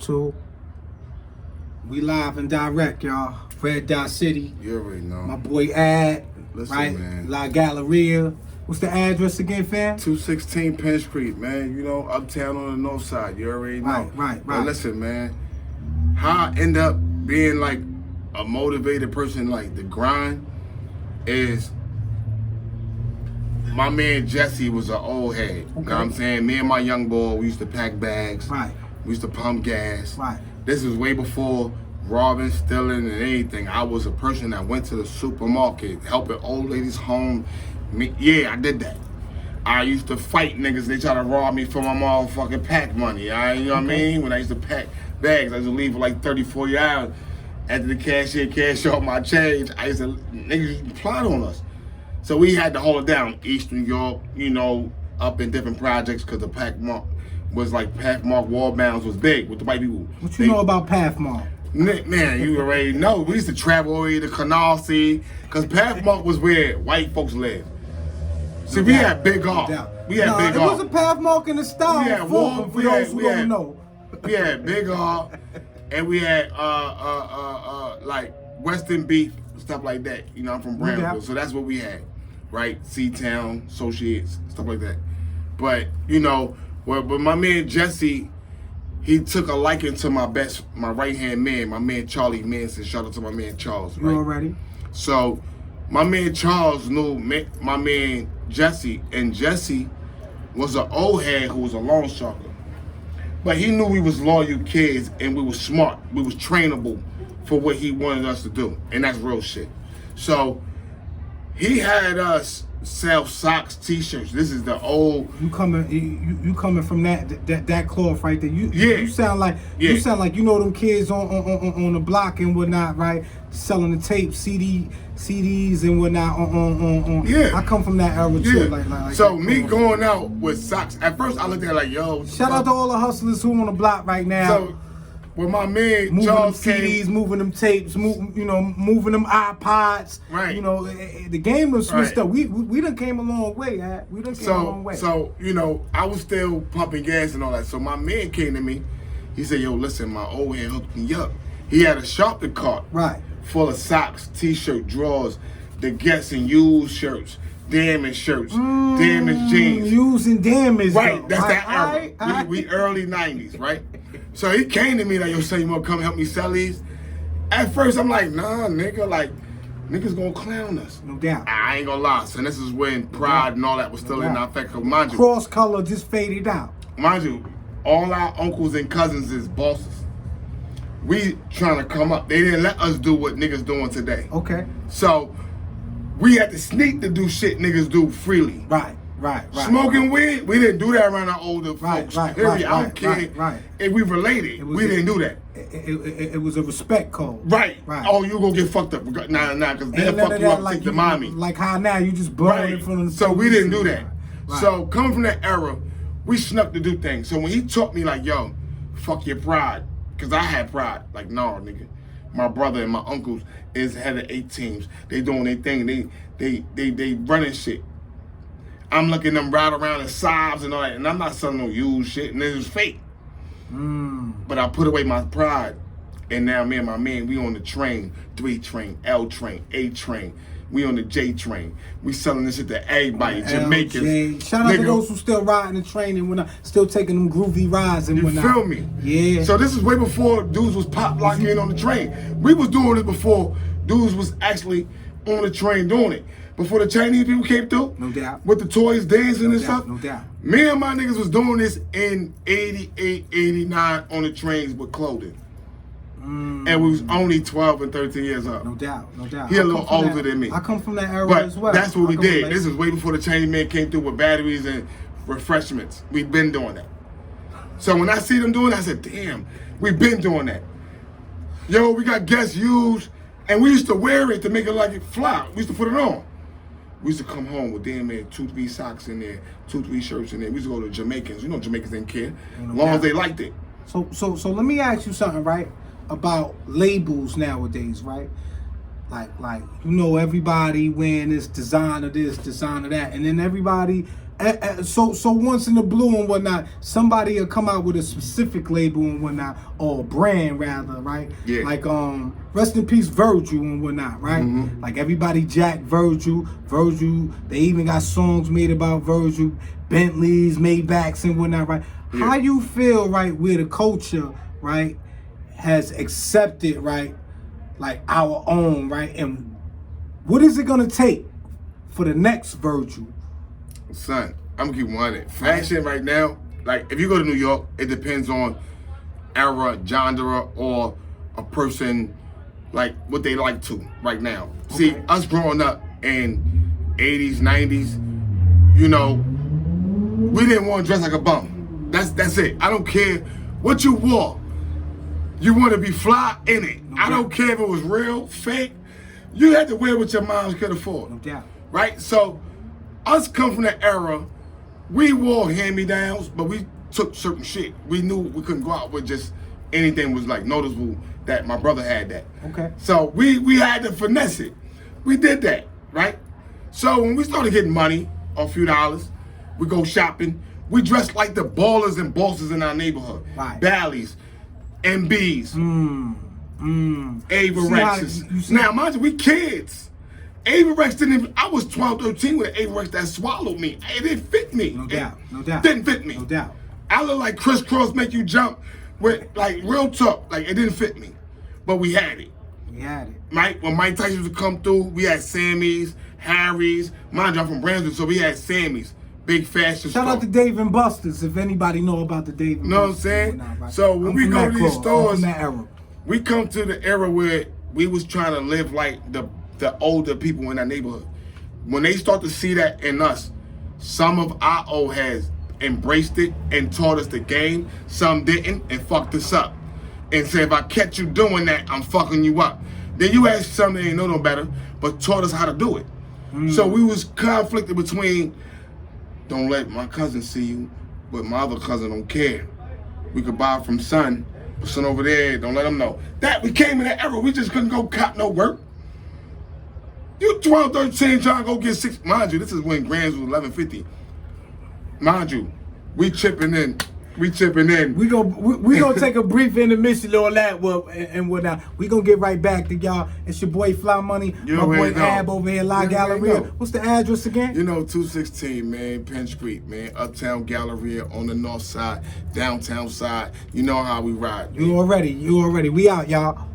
Two. We live and direct, y'all. Red Dot City. You already know. My boy Ad. Listen, right? man. La Galleria. What's the address again, fam? 216 Penn Street, man. You know, uptown on the north side. You already know. Right. But listen, man. How I end up being like a motivated person, like the grind, is my man Jesse was an old head. You know what I'm saying? Me and my young boy, we used to pack bags. Right. We used to pump gas. Right. This was way before robbing, stealing, and anything. I was a person that went to the supermarket, helping old ladies home. Yeah, I did that. I used to fight niggas. They try to rob me for my motherfucking pack money. You know what I mean? When I used to pack bags, I used to leave for like 30, 40 hours. After the cashier cash off my change, niggas used to plot on us. So we had to hold it down. East New York, you know, up in different projects because the Pathmark was like Pathmark wall bounds was big with the white people. What you know about Pathmark? Man, you already know. We used to travel over to Canarsie because Pathmark was where white folks lived. See, we had Big R. We had Big R. It was a Pathmark in the style. We had for those who don't know. We had Big R, and we had like Western Beef, stuff like that. You know, I'm from Brownsville, so that's what we had, right? C-Town, Associates, stuff like that. But you know, but my man Jesse, he took a liking to my right hand man, my man Charlie Manson. Shout out to my man Charles. Right? You already? So my man Charles knew my man Jesse, and Jesse was an old head who was a loan sharker. But he knew we was loyal kids and we was smart. We was trainable for what he wanted us to do. And that's real shit. So he had us sell socks, t-shirts. This is the old. You coming from that cloth right there. You sound like you know them kids on the block and whatnot, right? Selling the tapes, CDs and whatnot on. Yeah. I come from that era too. Like so me going out with socks. At first I looked at it like, yo. Shout out to all the hustlers who on the block right now. So when my man moving Charles them CDs, moving them tapes, moving them iPods. Right. You know, the game was switched up. We done came a long way, man. We done came a long way. So, you know, I was still pumping gas and all that. So my man came to me. He said, yo, listen, my old head hooked me up. He had a shopping cart full of socks, t-shirt, drawers, the Guess and Used shirts, damaged shirts, damaged jeans. Used and damaged. Right, that's that era. We early 90s, right? So he came to me like, yo, son, you wanna come help me sell these? At first, I'm like, nah, nigga, like, niggas gonna clown us. No doubt. I ain't gonna lie, son. This is when pride and all that was still in effect. Mind you, cross color just faded out. Mind you, all our uncles and cousins is bosses. We trying to come up. They didn't let us do what niggas doing today. Okay. So we had to sneak to do shit niggas do freely. Right. Smoking weed, we didn't do that around our older folks. Period. I don't care if we related. We didn't do that. It was a respect code. Right. Oh, you gonna get fucked up. Nah, because they'll fuck you up like take the mommy. Like how now you just blowing in front of the So we didn't do that. So coming from that era, we snuck to do things. So when he taught me like, yo, fuck your pride, because I had pride. Like, no, nigga. My brother and my uncles is head of 8 teams. They doing their thing. They running shit. I'm looking them ride around in Saabs and all that, and I'm not selling no used shit, and it was fake. But I put away my pride, and now me and my man, we on the train, 3 train, L train, A train. We on the J train. We selling this shit to everybody, Jamaicans. Shout out to those who still riding the train and whatnot, still taking them groovy rides and whatnot. You feel me? Yeah. So this is way before dudes was pop locking in on the train. We was doing it before dudes was actually on the train doing it. Before the Chinese people came through, no doubt, with the toys dancing and stuff, no doubt. Me and my niggas was doing this in 88, 89 on the trains with clothing. And we was only 12 and 13 years old. No doubt. He a little older than me. I come from that era as well. That's what we did. This is way before the Chinese man came through with batteries and refreshments. We've been doing that. So when I see them doing it, I said, damn, we've been doing that. Yo, we got Guess Used, and we used to wear it to make it like it fly. We used to put it on. We used to come home with damn near 2, 3 socks in there, 2, 3 shirts in there. We used to go to Jamaicans. You know Jamaicans didn't care, as long as they liked it. So let me ask you something, right? About labels nowadays, right? Like everybody wearing this designer that, and then everybody So once in the blue and whatnot, somebody will come out with a specific label and whatnot, or brand rather, right? Yeah. Like rest in peace Virgil and whatnot, right? Like everybody jack Virgil. They even got songs made about Virgil, Bentleys, Maybachs and whatnot, right? Yeah. How you feel, right, where the culture, right, has accepted, right, like our own, right? And what is it gonna take for the next Virgil? Son, I'm gonna keep one. Fashion right now, like if you go to New York, it depends on era, genre, or a person, like what they like to right now. See, us growing up in 80s, 90s, you know, we didn't want to dress like a bum. That's it. I don't care what you wore. You want to be fly in it. I don't care if it was real, fake. You had to wear what your moms could afford. No doubt. Right? So, us come from the era, we wore hand-me-downs, but we took certain shit. We knew we couldn't go out with just anything was like noticeable that my brother had that. Okay. So we had to finesse it. We did that, right? So when we started getting money, a few dollars, we go shopping. We dressed like the ballers and bosses in our neighborhood. Right. Bally's, MBs, Averexes. See Now, mind you, we kids. Averex didn't even, I was 12, 13 with an Averex that swallowed me. It didn't fit me. No doubt. No doubt. Didn't fit me. No doubt. I look like crisscross make you jump with like real talk. Like it didn't fit me. But we had it. We had it. Right? When Mike Tyson would come through, we had Sammy's, Harry's. Mind you, I'm from Brunswick, so we had Sammy's. Big fashion Shout out to Dave and Buster's if anybody know about the Dave and know what I'm Buster's. saying? Whatnot, right? So when we go to these stores, that era. we come to the era where we was trying to live like the older people in that neighborhood. When they start to see that in us, some of our old heads embraced it and taught us the game. Some didn't and fucked us up. And said, if I catch you doing that, I'm fucking you up. Then you had some that ain't know no better, but taught us how to do it. So we was conflicted between, don't let my cousin see you, but my other cousin don't care. We could buy from son over there, don't let him know. That we came in that era, we just couldn't go cop no work. You 12, 13 trying to go get six. Mind you, this is when grams was 11.50. Mind you, we chipping in. We gonna take a brief intermission on that and whatnot. We gonna get right back to y'all. It's your boy Fly Money, my boy Ab over here, La Galleria. What's the address again? You know, 216, man, Penn Street, man, Uptown Galleria on the north side, downtown side. You know how we ride. Man. You already. We out, y'all.